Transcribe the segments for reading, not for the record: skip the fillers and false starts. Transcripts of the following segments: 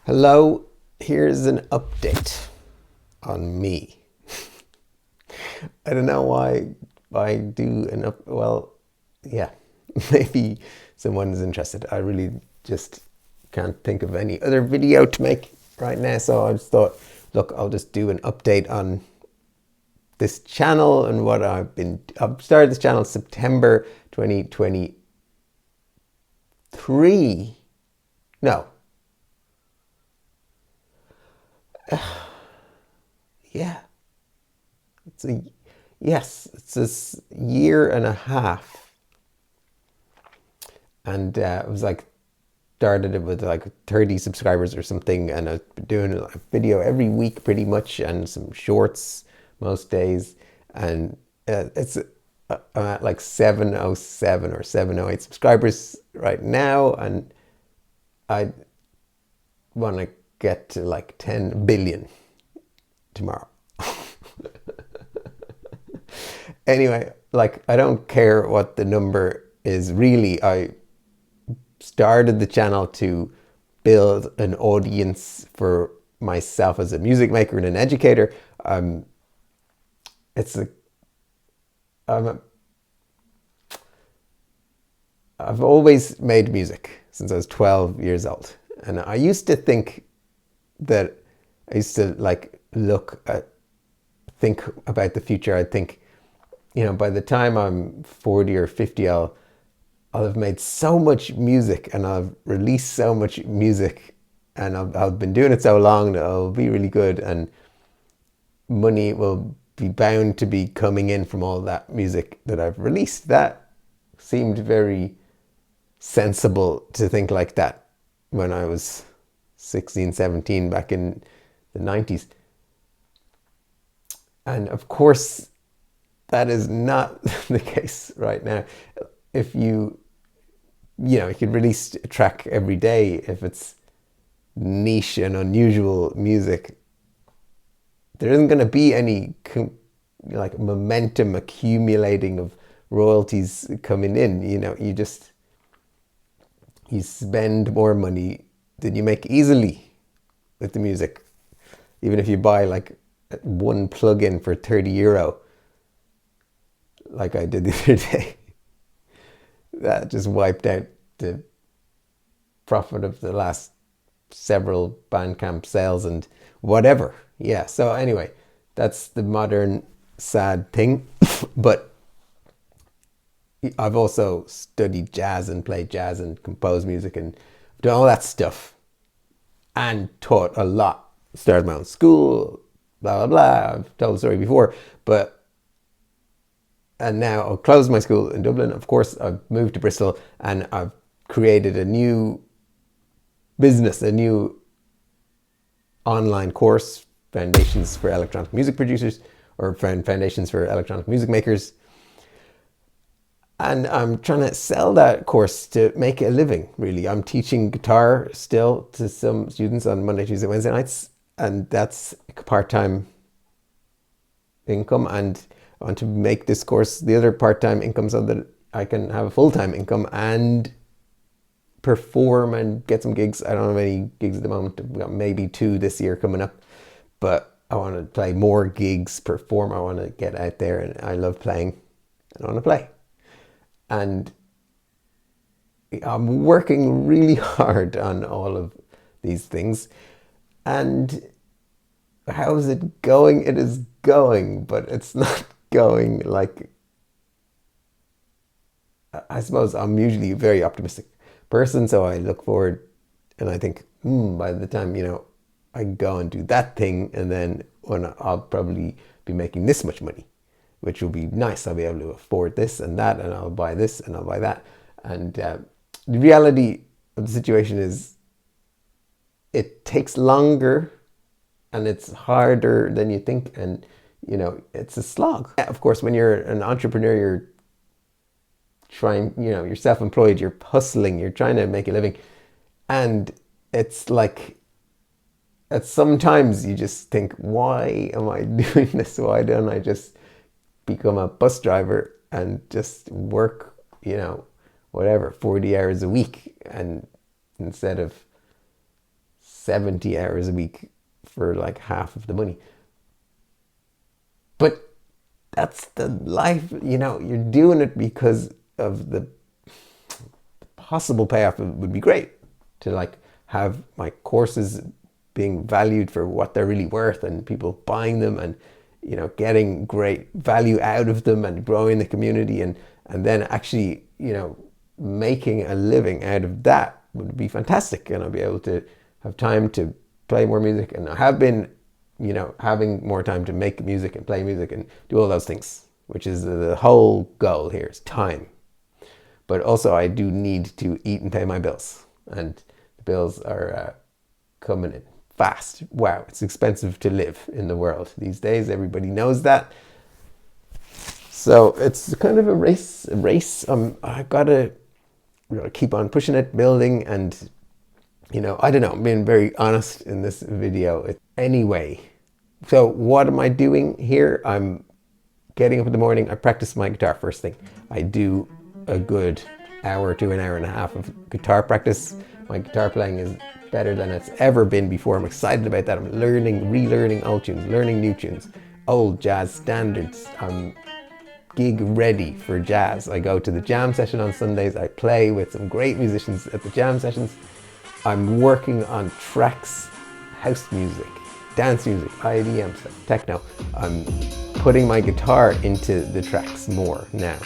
Hello, here's an update on me. I don't know why I do well, yeah, maybe someone is interested. I really just can't think of any other video to make right now, so I just thought, look, I'll just do an update on this channel and what I've started this channel September 2023. No. Yeah. It's this year and a half, and it was like started it with like 30 subscribers or something, and I've been doing a video every week pretty much, and some shorts most days, and I'm at like 707 or 708 subscribers right now, and I want to get to like 10 billion tomorrow. Anyway, like, I don't care what the number is really. I started the channel to build an audience for myself as a music maker and an educator. It's a, I'm a, I've always made music since I was 12 years old. And I used to think that I used to like think about the future. I'd think, by the time I'm 40 or 50, I'll have made so much music and I've released so much music, and I've been doing it so long that I'll be really good, and money will be bound to be coming in from all that music that I've released. That seemed very sensible to think like that when I was 16, 17 back in the 90s. And of course, that is not the case right now. If you could release a track every day, if it's niche and unusual music, there isn't going to be any like momentum accumulating of royalties coming in. You spend more money than you make easily with the music. Even if you buy like one plugin for €30, like I did the other day, that just wiped out the profit of the last several Bandcamp sales and whatever. Yeah, so anyway, that's the modern sad thing. But I've also studied jazz and played jazz and composed music and done all that stuff and taught a lot. Started my own school, blah, blah, blah. I've told the story before, and now I've closed my school in Dublin. Of course, I've moved to Bristol, and I've created a new business, a new online course, Foundations for Electronic Music Producers, or Foundations for Electronic Music Makers. And I'm trying to sell that course to make a living, really. I'm teaching guitar still to some students on Monday, Tuesday, Wednesday nights, and that's a part-time income. And I want to make this course the other part-time income so that I can have a full-time income and perform and get some gigs. I don't have any gigs at the moment. We've got maybe 2 this year coming up, but I want to play more gigs, perform. I want to get out there, and I love playing, and I want to play. And I'm working really hard on all of these things. And how is it going? It is going, but it's not going like... I suppose I'm usually a very optimistic person, so I look forward and I think, by the time, I go and do that thing, and then when I'll probably be making this much money, which will be nice. I'll be able to afford this and that, and I'll buy this and I'll buy that. And the reality of the situation is it takes longer and it's harder than you think, and it's a slog. Of course, when you're an entrepreneur, you're trying, you're self-employed, you're hustling, you're trying to make a living, and it's like, sometimes you just think, why am I doing this? Why don't I just become a bus driver and just work, 40 hours a week, and instead of 70 hours a week for like half of the money. But that's the life, you know, you're doing it because of the possible payoff. It would be great to like have my courses being valued for what they're really worth and people buying them and, you know, getting great value out of them and growing the community and then actually, you know, making a living out of that would be fantastic. And I'll be able to have time to play more music, and I have been, you know, having more time to make music and play music and do all those things, which is the whole goal here, is time. But also I do need to eat and pay my bills, and the bills are coming in fast. Wow, it's expensive to live in the world these days. Everybody knows that. So it's kind of a race. I've got to keep on pushing it, building, and, you know, I don't know, I'm being very honest in this video. Anyway, so what am I doing here? I'm getting up in the morning. I practice my guitar first thing. I do a good hour to an hour and a half of guitar practice. My guitar playing is better than it's ever been before. I'm excited about that. I'm learning, relearning old tunes, learning new tunes, old jazz standards. I'm gig ready for jazz. I go to the jam session on Sundays. I play with some great musicians at the jam sessions. I'm working on tracks, house music, dance music, IDM stuff, techno. I'm putting my guitar into the tracks more now.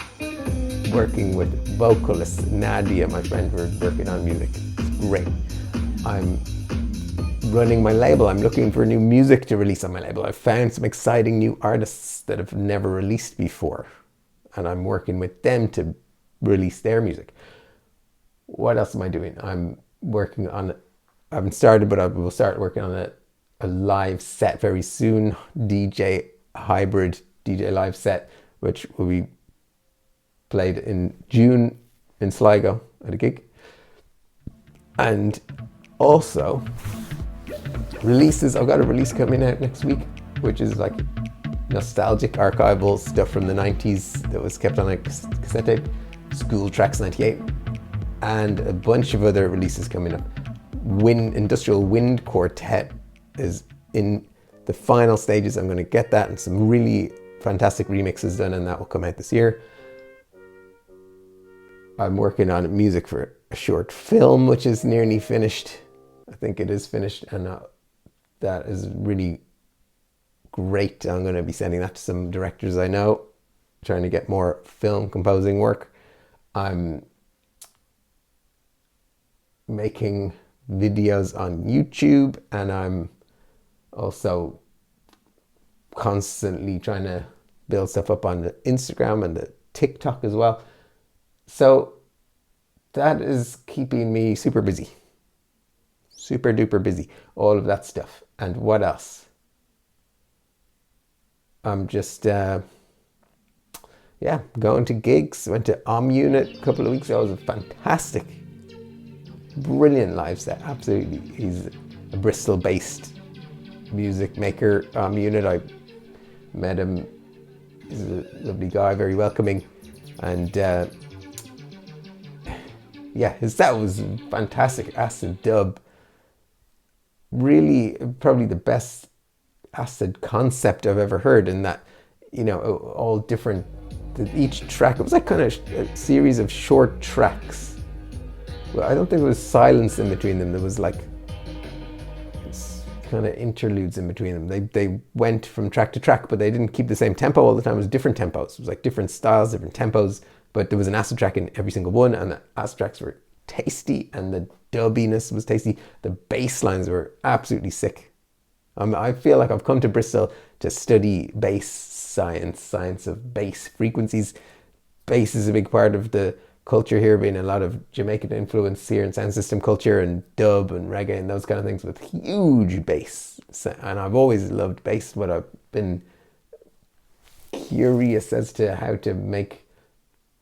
Working with vocalist Nadia, my friend, who are working on music. It's great. I'm running my label. I'm looking for new music to release on my label. I've found some exciting new artists that have never released before, and I'm working with them to release their music. What else am I doing? I'm working on, I haven't started, but I will start working on a live set very soon. Hybrid DJ live set, which will be played in June in Sligo at a gig. And also releases. I've got a release coming out next week, which is like nostalgic archival stuff from the 90s that was kept on a cassette tape, School Tracks 98, and a bunch of other releases coming up. Industrial Wind Quartet is in the final stages. I'm going to get that and some really fantastic remixes done, and that will come out this year. I'm working on music for a short film, which is nearly finished. I think it is finished, and that is really great. I'm going to be sending that to some directors I know, trying to get more film composing work. I'm making videos on YouTube, and I'm also constantly trying to build stuff up on the Instagram and the TikTok as well. So that is keeping me super busy. Super duper busy. All of that stuff. And what else? I'm just, going to gigs. Went to Unit a couple of weeks ago. It was a fantastic, brilliant live set. Absolutely. He's a Bristol-based music maker. Unit, I met him. He's a lovely guy, very welcoming. And his set was fantastic. Acid dub. Really, probably the best acid concept I've ever heard, in that, you know, all different, each track, it was like kind of a series of short tracks. Well, I don't think there was silence in between them. There was like kind of interludes in between them. They went from track to track, but they didn't keep the same tempo all the time. It was different tempos. It was like different styles, different tempos, but there was an acid track in every single one, and the acid tracks were tasty, and the dubbiness was tasty. The bass lines were absolutely sick. I feel like I've come to Bristol to study bass science of bass frequencies. Bass is a big part of the culture here, being a lot of Jamaican influence here in sound system culture, and dub and reggae and those kind of things, with huge bass. And I've always loved bass, but I've been curious as to how to make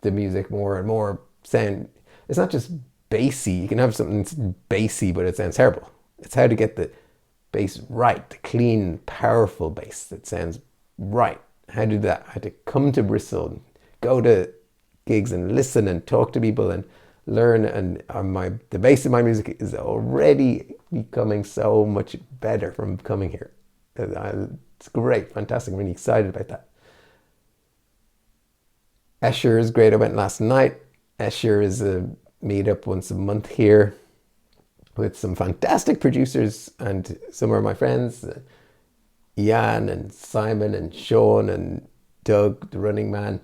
the music more and more sound. It's not just bassy. You can have something that's bassy, but it sounds terrible. It's how to get the bass right, the clean, powerful bass that sounds right. How to do that? I had to come to Bristol and go to gigs and listen and talk to people and learn. And the bass of my music is already becoming so much better from coming here. It's great, fantastic. I'm really excited about that. Escher is great. I went last night. Escher is a meetup once a month here with some fantastic producers, and some of my friends, Jan and Simon and Sean and Doug, the running man,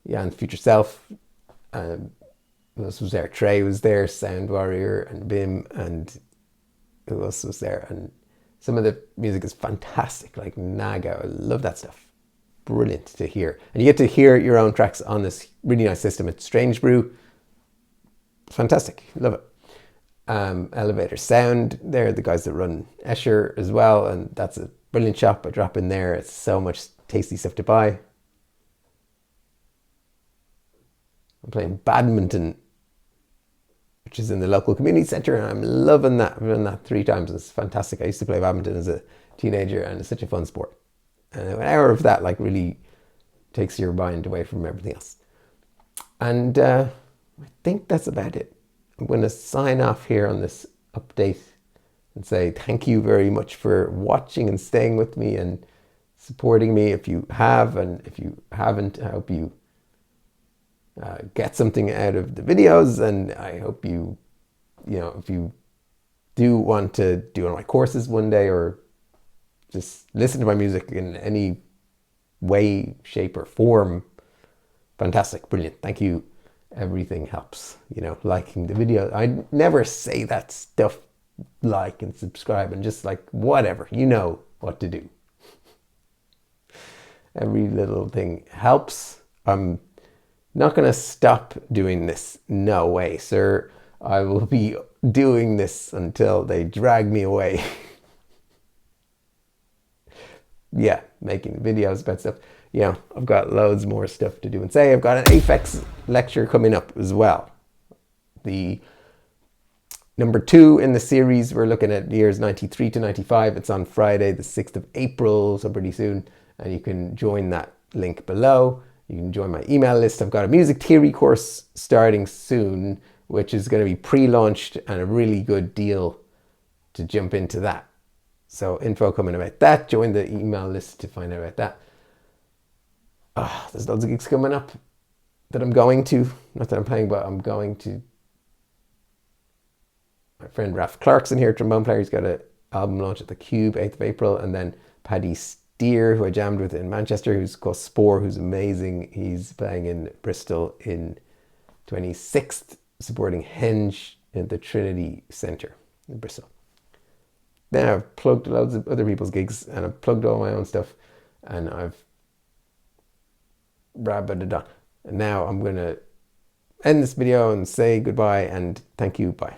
Jan's future self. Who else was there? Trey was there, Sound Warrior and Bim, and who else was there? And some of the music is fantastic, like Naga. I love that stuff. Brilliant to hear. And you get to hear your own tracks on this really nice system. It's Strange Brew. Fantastic. Love it. Elevator Sound, they're the guys that run Escher as well, and that's a brilliant shop. I drop in there. It's so much tasty stuff to buy. I'm playing badminton, which is in the local community centre, and I'm loving that. I've done that 3 times. It's fantastic. I used to play badminton as a teenager, and it's such a fun sport. And an hour of that like really takes your mind away from everything else. And I think that's about it. I'm going to sign off here on this update and say thank you very much for watching and staying with me and supporting me. If you have, and if you haven't, I hope you get something out of the videos, and I hope you know, if you do want to do one of my courses one day, or just listen to my music in any way, shape or form, fantastic, brilliant, thank you. Everything helps, you know, liking the video. I never say that stuff, like and subscribe and just like whatever, you know what to do. Every little thing helps. I'm not going to stop doing this. No way, sir. I will be doing this until they drag me away. Yeah, making videos about stuff. You know, I've got loads more stuff to do and say. I've got an Aphex lecture coming up as well. The number 2 in the series, we're looking at years 93 to 95. It's on Friday, the 6th of April, so pretty soon. And you can join that link below. You can join my email list. I've got a music theory course starting soon, which is going to be pre-launched and a really good deal to jump into that. So info coming about that. Join the email list to find out about that. There's loads of gigs coming up that I'm going to. Not that I'm playing, but I'm going to. My friend Ralph Clarkson here, trombone player, he's got an album launch at the Cube, 8th of April. And then Paddy Steer, who I jammed with in Manchester, who's called Spore, who's amazing. He's playing in Bristol in 26th, supporting Henge in the Trinity Centre in Bristol. Then I've plugged loads of other people's gigs, and I've plugged all my own stuff, and I've and now I'm going to end this video and say goodbye and thank you. Bye.